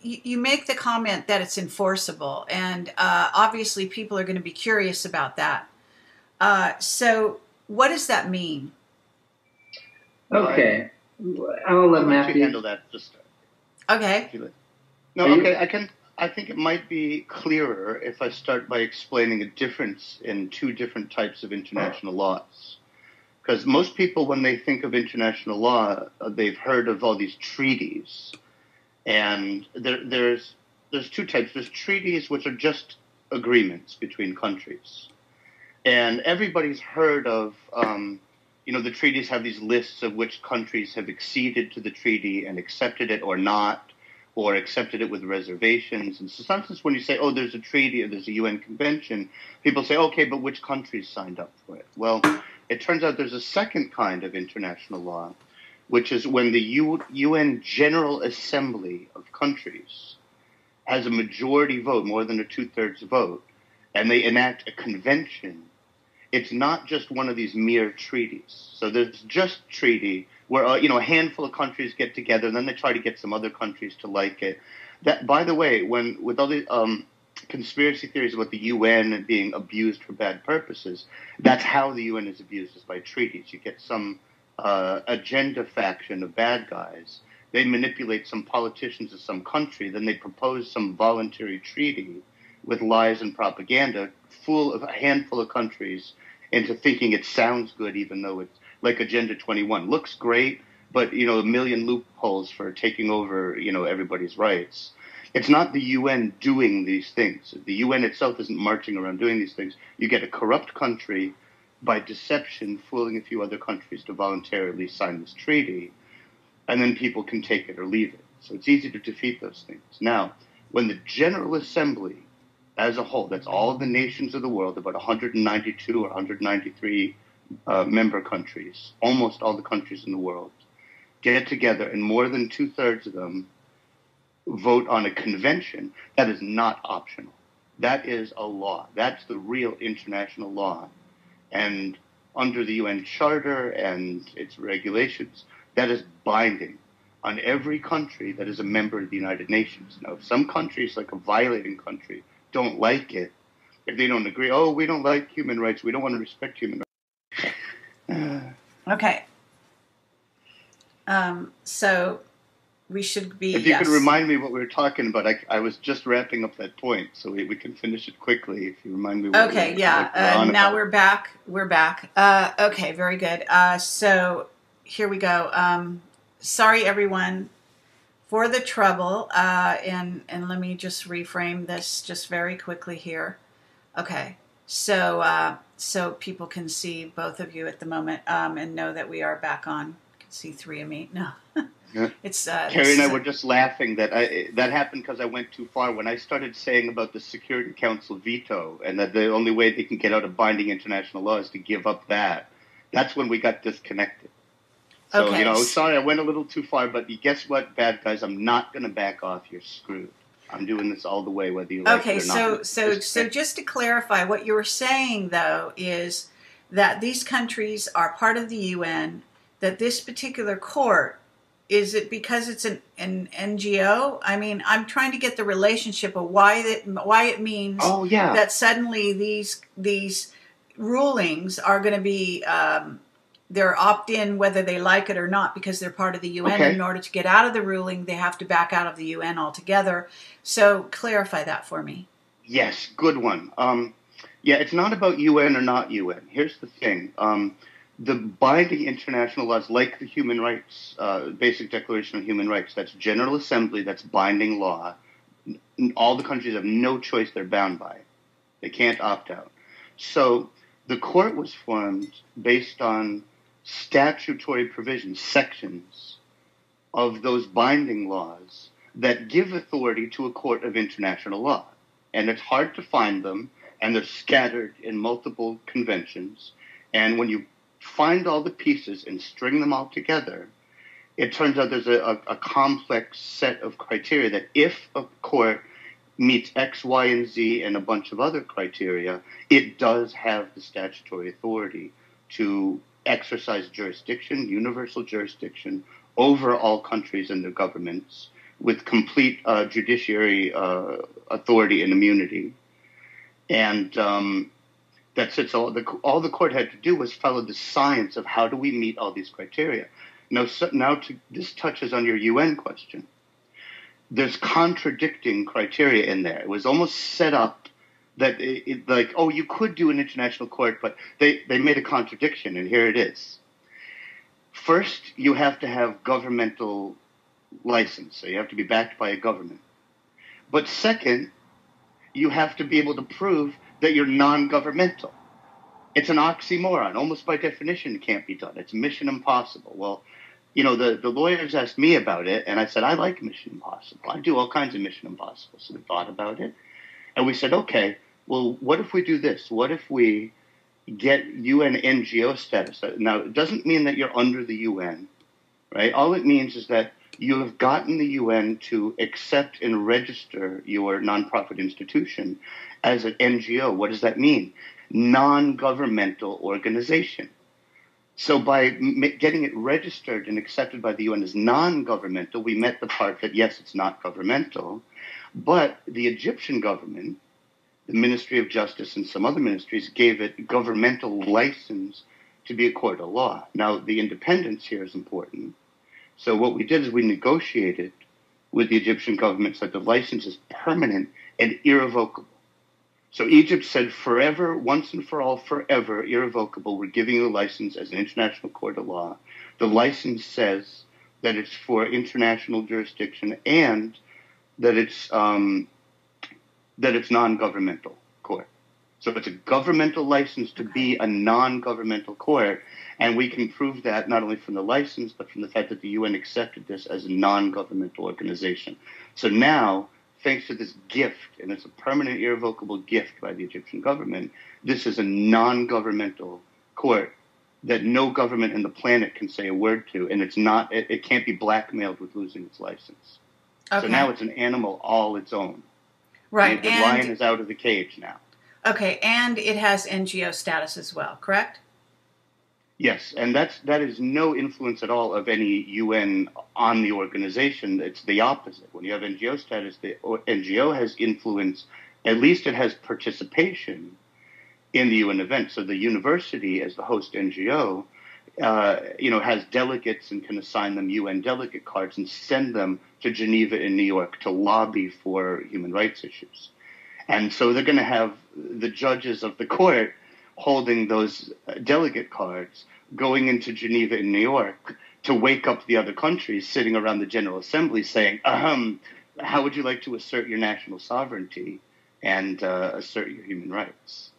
you make the comment that it's enforceable, and obviously people are going to be curious about that. So what does that mean? Okay, I'll let Matthew handle that to start. Okay. No, okay, I think it might be clearer if I start by explaining a difference in two different types of international laws. Because most people, when they think of international law, they've heard of all these treaties. And there's two types. There's treaties, which are just agreements between countries. And everybody's heard of, the treaties have these lists of which countries have acceded to the treaty and accepted it or not, or accepted it with reservations. And so sometimes when you say, oh, there's a treaty or there's a UN convention, people say, okay, but which countries signed up for it? Well, it turns out there's a second kind of international law, which is when the UN General Assembly of countries has a majority vote, more than a two-thirds vote, and they enact a convention. It's not just one of these mere treaties. So there's just treaty where, a handful of countries get together and then they try to get some other countries to like it. That, by the way, with all the conspiracy theories about the UN being abused for bad purposes, that's how the UN is abused, is by treaties. You get some agenda faction of bad guys. They manipulate some politicians of some country, then they propose some voluntary treaty with lies and propaganda, full of a handful of countries into thinking it sounds good, even though it's like Agenda 21. Looks great, but, a million loopholes for taking over, everybody's rights. It's not the UN doing these things. The UN itself isn't marching around doing these things. You get a corrupt country by deception, fooling a few other countries to voluntarily sign this treaty, and then people can take it or leave it. So it's easy to defeat those things. Now, when the General Assembly as a whole, that's all the nations of the world, about 192 or 193 member countries, almost all the countries in the world, get together and more than two-thirds of them vote on a convention, that is not optional. That is a law. That's the real international law. And under the UN Charter and its regulations, that is binding on every country that is a member of the United Nations. Now, if some countries, like a violating country, don't like it, if they don't agree, oh, we don't like human rights, we don't want to respect human rights. Okay. So we should be... If you could remind me what we were talking about, I was just wrapping up that point, so we can finish it quickly if you remind me what okay, we yeah. Now we're back. We're back. Okay, very good. So here we go. Sorry, everyone, for the trouble. And let me just reframe this just very quickly here. Okay, so people can see both of you at the moment and know that we are back on. You can see three of me. No. Yeah. It's Carrie and I were just laughing that happened because I went too far. When I started saying about the Security Council veto and that the only way they can get out of binding international law is to give up that's when we got disconnected. So, okay. Sorry, I went a little too far, but guess what, bad guys? I'm not going to back off. You're screwed. I'm doing this all the way, whether you like it or not. So just to clarify, what you were saying, though, is that these countries are part of the UN, that this particular court, is it because it's an NGO? I mean, I'm trying to get the relationship of why it means that suddenly these rulings are going to be they're opt-in whether they like it or not because they're part of the UN. Okay. In order to get out of the ruling, they have to back out of the UN altogether. So clarify that for me. Yes, good one. It's not about UN or not UN. Here's the thing. The binding international laws, like the human rights, Basic Declaration of Human Rights, that's General Assembly, that's binding law. All the countries have no choice, they're bound by it. They can't opt out. So the court was formed based on statutory provisions, sections of those binding laws that give authority to a court of international law. And it's hard to find them, and they're scattered in multiple conventions. And when you find all the pieces and string them all together, it turns out there's a complex set of criteria that if a court meets X, Y, and Z and a bunch of other criteria, it does have the statutory authority to exercise jurisdiction, universal jurisdiction, over all countries and their governments with complete judiciary authority and immunity. And that's it. So all the court had to do was follow the science of how do we meet all these criteria. This touches on your UN question. There's contradicting criteria in there. It was almost set up that you could do an international court, but they made a contradiction, and here it is. First, you have to have governmental license, so you have to be backed by a government. But second, you have to be able to prove that you're non-governmental. It's an oxymoron. Almost by definition, it can't be done. It's mission impossible. Well, the lawyers asked me about it, and I said, I like Mission Impossible. I do all kinds of Mission Impossible. So we thought about it, and we said, okay, well, what if we do this? What if we get UN NGO status? Now, it doesn't mean that you're under the UN, right? All it means is that you have gotten the UN to accept and register your nonprofit institution as an NGO. What does that mean? Non-governmental organization. So by getting it registered and accepted by the UN as non-governmental, we met the part that, yes, it's not governmental, but the Egyptian government, the Ministry of Justice and some other ministries, gave it governmental license to be a court of law. Now, the independence here is important. So what we did is we negotiated with the Egyptian government so that the license is permanent and irrevocable. So Egypt said forever, once and for all, forever, irrevocable, we're giving you a license as an international court of law. The license says that it's for international jurisdiction and that it's non-governmental court. So it's a governmental license to be a non-governmental court, and we can prove that not only from the license, but from the fact that the UN accepted this as a non-governmental organization. So now, thanks to this gift, and it's a permanent, irrevocable gift by the Egyptian government, this is a non-governmental court that no government on the planet can say a word to, and it can't be blackmailed with losing its license. Okay. So now it's an animal all its own. Right. The lion is out of the cage now. Okay, and it has NGO status as well, correct? Yes, and that is no influence at all of any UN on the organization. It's the opposite. When you have NGO status, the NGO has influence, at least it has participation in the UN event. So the university, as the host NGO, has delegates and can assign them UN delegate cards and send them to Geneva in New York to lobby for human rights issues. And so they're going to have the judges of the court holding those delegate cards going into Geneva in New York to wake up the other countries sitting around the General Assembly saying, how would you like to assert your national sovereignty and assert your human rights?